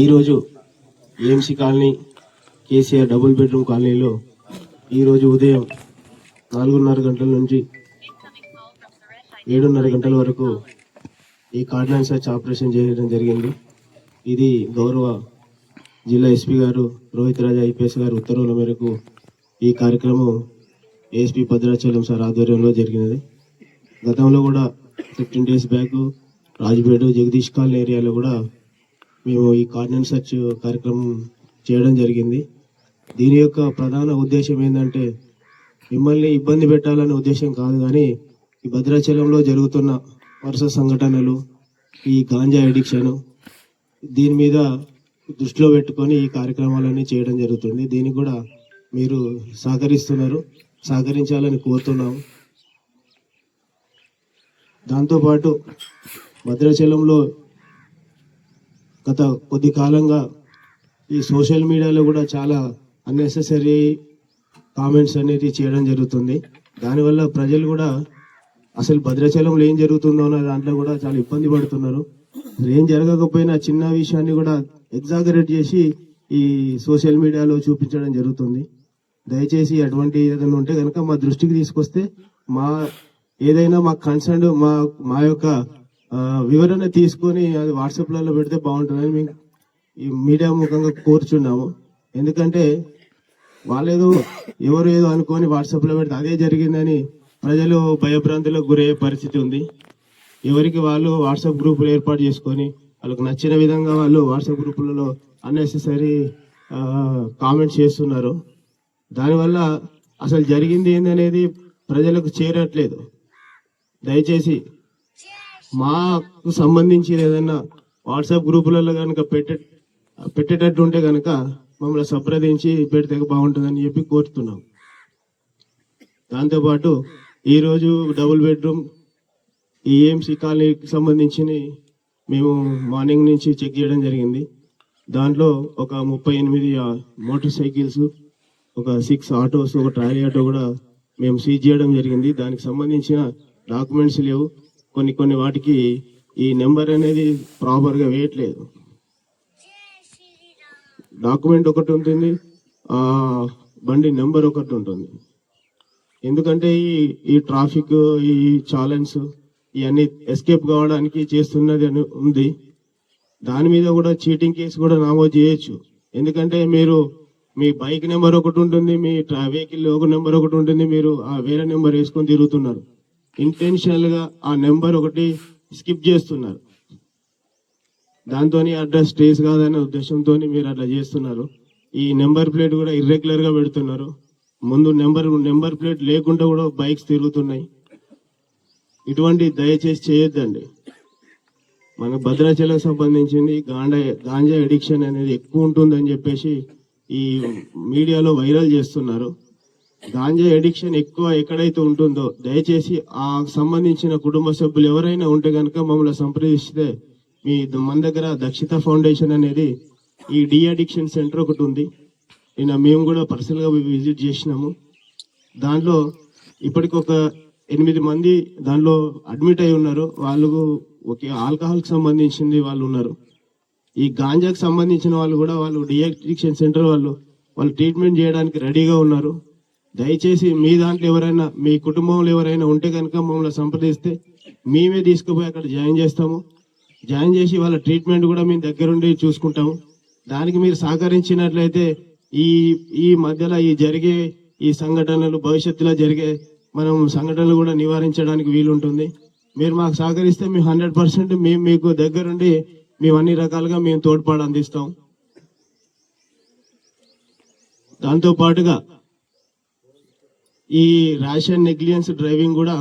ఈరోజు AMC colony KCR double bedroom కాలనీలో ఈరోజు ఉదయం 4:30 గంటల నుంచి 7:30 గంటల వరకు ఈ కార్డినెన్స్ సర్చ్ ఆపరేషన్ చేయడం జరిగింది. ఇది గౌరవ జిల్లా ఎస్పీ గారు రోహిత్ రాజా ఐపీఎస్ గారు ఉత్తర్వుల మేరకు ఈ కార్యక్రమం ఏఎస్పీ భద్రాచలం సార్ ఆధ్వర్యంలో జరిగినది. గతంలో కూడా 15 days back Rajpet Jagadish colony ఏరియాలో కూడా మేము ఈ కార్డినెన్స్ సర్చ్ కార్యక్రమం చేయడం జరిగింది. దీని యొక్క ప్రధాన ఉద్దేశం ఏంటంటే మిమ్మల్ని ఇబ్బంది పెట్టాలనే ఉద్దేశం కాదు, కానీ ఈ భద్రాచలంలో జరుగుతున్న వరుస సంఘటనలు, ఈ గాంజా అడిక్షన్, దీని మీద దృష్టిలో పెట్టుకొని ఈ కార్యక్రమాలన్నీ చేయడం జరుగుతుంది. దీనికి కూడా మీరు సహకరించాలని కోరుతున్నాము. దాంతోపాటు భద్రాచలంలో గత కొద్ది కాలంగా ఈ సోషల్ మీడియాలో కూడా చాలా అన్నెసెసరీ కామెంట్స్ అనేది చేయడం జరుగుతుంది. దానివల్ల ప్రజలు కూడా అసలు భద్రాచలంలో ఏం జరుగుతుందో అన్న దాంట్లో కూడా చాలా ఇబ్బంది పడుతున్నారు. ఏం జరగకపోయినా చిన్న విషయాన్ని కూడా ఎగ్జాగరేట్ చేసి ఈ సోషల్ మీడియాలో చూపించడం జరుగుతుంది. దయచేసి అటువంటి ఏదైనా ఉంటే కనుక మా దృష్టికి తీసుకొస్తే ఏదైనా మా కన్సర్న్ మా యొక్క వివరణ తీసుకొని అది వాట్సాప్లలో పెడితే బాగుంటుందని మేము ఈ మీడియా ముఖంగా కోరుచున్నాము. ఎందుకంటే ఎవరు ఏదో అనుకొని వాట్సాప్లో పెడితే అదే జరిగిందని ప్రజలు భయభ్రాంతులకు గురయ్యే పరిస్థితి ఉంది. ఎవరికి వాళ్ళు వాట్సాప్ గ్రూపులు ఏర్పాటు చేసుకొని వాళ్ళకు నచ్చిన విధంగా వాళ్ళు వాట్సాప్ గ్రూపులలో అన్నెసెసరీ కామెంట్స్ చేస్తున్నారు. దానివల్ల అసలు జరిగింది ఏందనేది ప్రజలకు చేరట్లేదు. దయచేసి మాకు సంబంధించి ఏదైనా వాట్సాప్ గ్రూపులలో కనుక పెట్టేటట్టు ఉంటే కనుక మమ్మల్ని సంప్రదించి పెడితే బాగుంటుందని చెప్పి కోరుతున్నాం. దాంతోపాటు ఈరోజు డబుల్ బెడ్రూమ్ ఈ ఏఎంసీ కాలనీకి సంబంధించి మేము మార్నింగ్ నుంచి చెక్ చేయడం జరిగింది. దాంట్లో ఒక 38 మోటార్ సైకిల్స్, ఒక 6 ఆటోస్, ఒక ట్రాలీ ఆటో కూడా మేము సీజ్ చేయడం జరిగింది. దానికి సంబంధించిన డాక్యుమెంట్స్ లేవు. కొన్ని వాటికి ఈ నెంబర్ అనేది ప్రాపర్గా వేయట్లేదు. డాక్యుమెంట్ ఒకటి ఉంటుంది, బండి నెంబర్ ఒకటి ఉంటుంది. ఎందుకంటే ఈ ట్రాఫిక్, ఈ ఛాలెంజ్ ఇవన్నీ ఎస్కేప్ కావడానికి చేస్తున్నది అని ఉంది. దాని మీద కూడా చీటింగ్ కేసు కూడా నమోదు చేయొచ్చు. ఎందుకంటే మీ బైక్ నెంబర్ ఒకటి ఉంటుంది, మీ వెహికల్ ఒక నెంబర్ ఒకటి ఉంటుంది, మీరు ఆ వేరే నెంబర్ వేసుకొని తిరుగుతున్నారు. ఇంటెన్షనల్ గా ఆ నెంబర్ ఒకటి స్కిప్ చేస్తున్నారు. దాంతో అడ్రస్ ట్రేస్ కాదనే ఉద్దేశంతో మీరు అట్లా చేస్తున్నారు. ఈ నెంబర్ ప్లేట్ కూడా ఇర్రెగ్యులర్ గా పెడుతున్నారు. ముందు నెంబర్ ప్లేట్ లేకుండా కూడా బైక్స్ తిరుగుతున్నాయి. ఇటువంటి దయచేసి చేయొద్దండి. మన భద్రాచలం సంబంధించింది గాంజా అడిక్షన్ అనేది ఎక్కువ ఉంటుందని చెప్పేసి ఈ మీడియాలో వైరల్ చేస్తున్నారు. గాంజా అడిక్షన్ ఎక్కువ ఎక్కడైతే ఉంటుందో దయచేసి ఆ సంబంధించిన కుటుంబ సభ్యులు ఎవరైనా ఉంటే కనుక మమ్మల్ని సంప్రదిస్తే మన దగ్గర దక్షిత ఫౌండేషన్ అనేది ఈ డి అడిక్షన్ సెంటర్ ఒకటి ఉంది. మేము కూడా పర్సనల్ గా విజిట్ చేసినాము. దాంట్లో ఇప్పటికి ఒక 8 మంది దాంట్లో అడ్మిట్ అయి ఉన్నారు. వాళ్ళకు ఒకే ఆల్కహాల్ కి సంబంధించింది వాళ్ళు ఉన్నారు. ఈ గాంజాకి సంబంధించిన వాళ్ళు కూడా వాళ్ళు డి అడిక్షన్ సెంటర్ వాళ్ళు ట్రీట్మెంట్ చేయడానికి రెడీగా ఉన్నారు. దయచేసి మీ దాంట్లో ఎవరైనా, మీ కుటుంబంలో ఎవరైనా ఉంటే కనుక మమ్మల్ని సంప్రదిస్తే మేమే తీసుకుపోయి అక్కడ జాయిన్ చేస్తాము. జాయిన్ చేసి వాళ్ళ ట్రీట్మెంట్ కూడా మేము దగ్గరుండి చూసుకుంటాము. దానికి మీరు సహకరించినట్లయితే ఈ మధ్యలో జరిగే ఈ సంఘటనలు, భవిష్యత్తులో జరిగే సంఘటనలు కూడా నివారించడానికి వీలుంటుంది. మీరు మాకు సహకరిస్తే మేము 100% మేము మీకు దగ్గరుండి మేము అన్ని రకాలుగా మేము తోడ్పాటు అందిస్తాం. దాంతో పాటుగా ఈ ర్యాష్ అండ్ నెగ్లిజెన్స్ డ్రైవింగ్ కూడా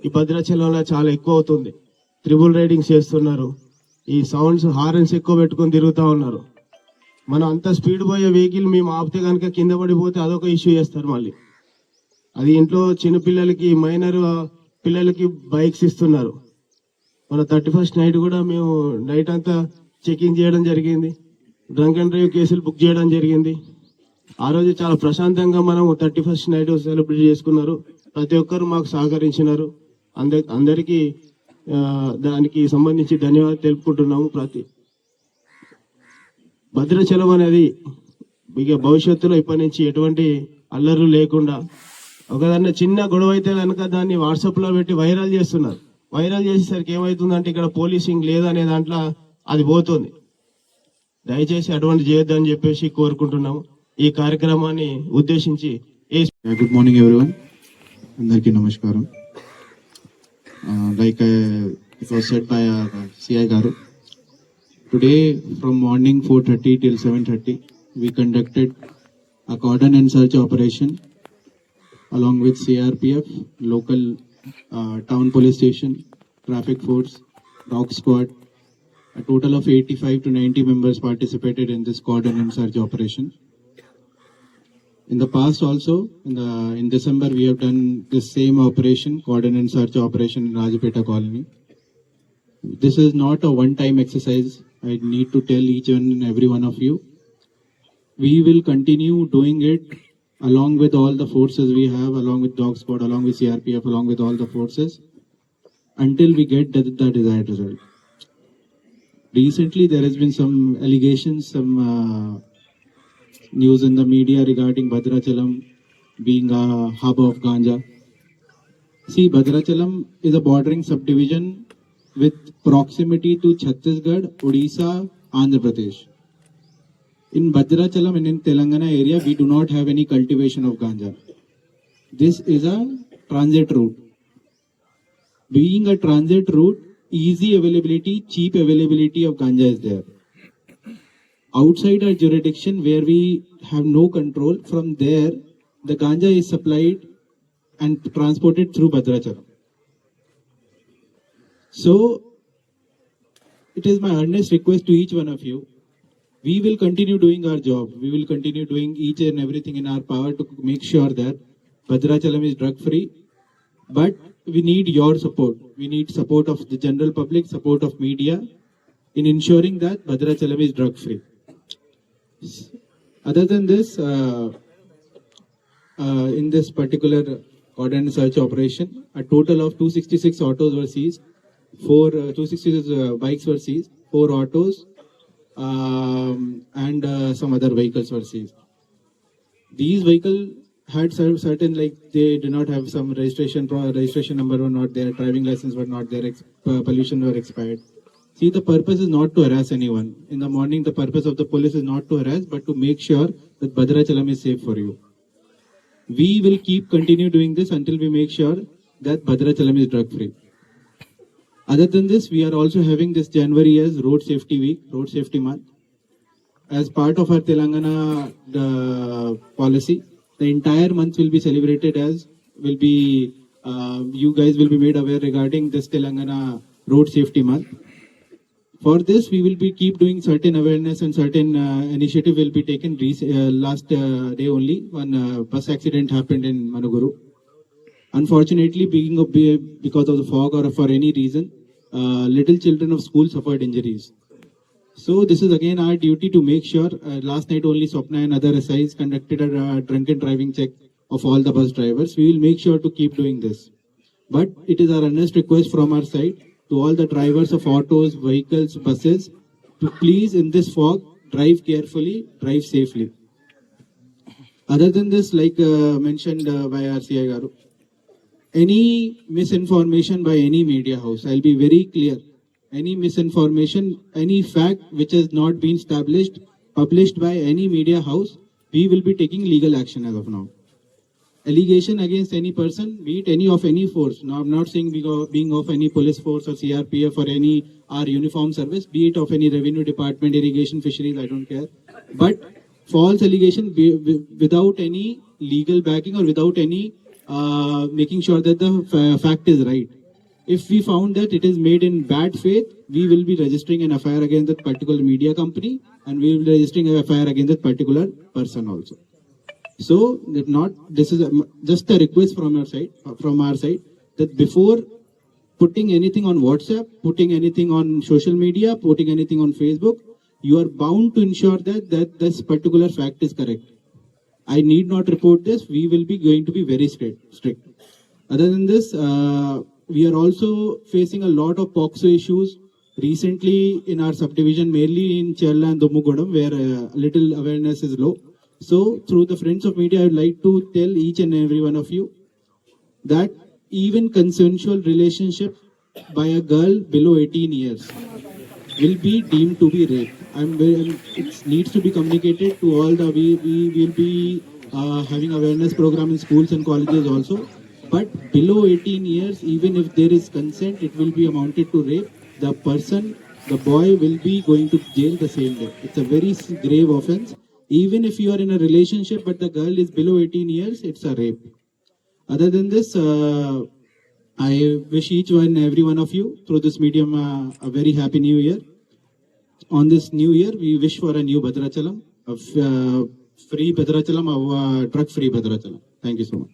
ఈ భద్రాచలంలో చాలా ఎక్కువ అవుతుంది. ట్రిపుల్ రైడింగ్స్ చేస్తున్నారు. ఈ సౌండ్స్, హార్న్స్ ఎక్కువ పెట్టుకొని తిరుగుతూ ఉన్నారు. మనం అంత స్పీడ్ పోయే వెహికల్ మేము ఆపితే కనుక కింద పడిపోతే అదొక ఇష్యూ చేస్తారు. మళ్ళీ అది ఇంట్లో చిన్నపిల్లలకి, మైనర్ పిల్లలకి బైక్స్ ఇస్తున్నారు. మన 31st నైట్ కూడా మేము నైట్ అంతా చెకింగ్ చేయడం జరిగింది. డ్రంక్ అండ్ డ్రైవ్ కేసులు బుక్ చేయడం జరిగింది. ఆ రోజు చాలా ప్రశాంతంగా మనం 31st నైట్ సెలబ్రేట్ చేసుకున్నారు. ప్రతి ఒక్కరు మాకు సహకరించినారు. అందరికీ దానికి సంబంధించి ధన్యవాదాలు తెలుపుకుంటున్నాము. భద్రాచలం అనేది ఇక భవిష్యత్తులో ఇప్పటి నుంచి ఎటువంటి అల్లర్లు లేకుండా ఒకదాన్ని చిన్న గొడవ అయితే కనుక దాన్ని వాట్సాప్ లో పెట్టి వైరల్ చేస్తున్నారు. వైరల్ చేసేసరికి ఏమవుతుందంటే ఇక్కడ పోలీసింగ్ లేదనే దాంట్లో అది పోతుంది. దయచేసి అటువంటి చేయొద్దని చెప్పేసి కోరుకుంటున్నాము. ఈ కార్యక్రమాన్ని ఉద్దేశించి గుడ్ మార్నింగ్ ఎవ్రీవన్, అందరికీ నమస్కారం. Like it was said by CI Garu, today from morning 4:30 till 7:30 we conducted a cordon and search operation along with CRPF, local town police station, traffic force, dog squad. A total of 85 to 90 members participated in this cordon and search operation. In the past also, in December, we have done the same operation, cordon and search operation in Rajapeta colony. This is not a one-time exercise. I need to tell each and every one of you. We will continue doing it along with all the forces we have, along with Dog Squad, along with CRPF, along with all the forces, until we get the desired result. Recently, there has been some allegations, some news in the media regarding Bhadrachalam being a hub of ganja. See, Bhadrachalam is a bordering subdivision with proximity to Chhattisgarh, Odisha, Andhra Pradesh. In Bhadrachalam and in Telangana area, we do not have any cultivation of ganja. This is a transit route. Being a transit route, easy availability, cheap availability of ganja is there. Outside our jurisdiction where we have no control, from there the ganja is supplied and transported through Bhadrachalam. So it is my earnest request to each one of you, we will continue doing our job. We will continue doing each and everything in our power to make sure that Bhadrachalam is drug free. But we need your support. We need support of the general public, support of media in ensuring that Bhadrachalam is drug free. Other than this, in this particular cordon search operation, a total of 266 autos were seized, 266 bikes were seized, 4 autos, and some other vehicles were seized. These vehicles had certain, like they did not have some registration number were not there, driving license were not there, pollution were expired. See, the purpose is not to harass anyone. In the morning, the purpose of the police is not to harass, but to make sure that Bhadrachalam is safe for you. We will continue doing this until we make sure that Bhadrachalam is drug free. Other than this, we are also having this January as Road Safety Week, Road Safety Month. As part of our Telangana policy, the entire month will be celebrated you guys will be made aware regarding this Telangana Road Safety Month. For this, we will be keep doing certain awareness and certain initiative will be taken. Last day only, one bus accident happened in Manuguru. Unfortunately, because of the fog or for any reason, little children of school suffered injuries. So this is again our duty to make sure. Last night only, Swapna and other SIs conducted a drunken driving check of all the bus drivers. We will make sure to keep doing this. But it is our earnest request from our side to all the drivers of autos, vehicles, buses, to please in this fog, drive carefully, drive safely. Other than this, like mentioned by our CI Garu, any misinformation by any media house, I'll be very clear, any misinformation, any fact which has not been published by any media house, we will be taking legal action as of now. Allegation against any person, be it any of any force. Now, I'm not saying being of any police force or CRPF or any our uniform service, be it of any revenue department, irrigation, fisheries, I don't care. But false allegation without any legal backing or without any making sure that the fact is right. If we found that it is made in bad faith, we will be registering an FIR against that particular media company and we will be registering an FIR against that particular person also. So, this is just a request from our side, that before putting anything on WhatsApp, putting anything on social media, putting anything on Facebook, you are bound to ensure that this particular fact is correct. I need not report this. We will be going to be very strict. Other than this, we are also facing a lot of POXO issues recently in our subdivision, mainly in Chella and Domugodam, where little awareness is low. So through the friends of media, I would like to tell each and every one of you that even consensual relationship by a girl below 18 years will be deemed to be rape. It needs to be communicated to all the. We will be having awareness program in schools and colleges also. But below 18 years, even if there is consent, it will be amounted to rape. The person, the boy, will be going to jail the same day. It's a very grave offense. Even if you are in a relationship, but the girl is below 18 years, it's a rape. Other than this, I wish each one, every one of you, through this medium, a very happy new year. On this new year, we wish for a new Bhadrachalam, a free Bhadrachalam, a drug-free Bhadrachalam. Thank you so much.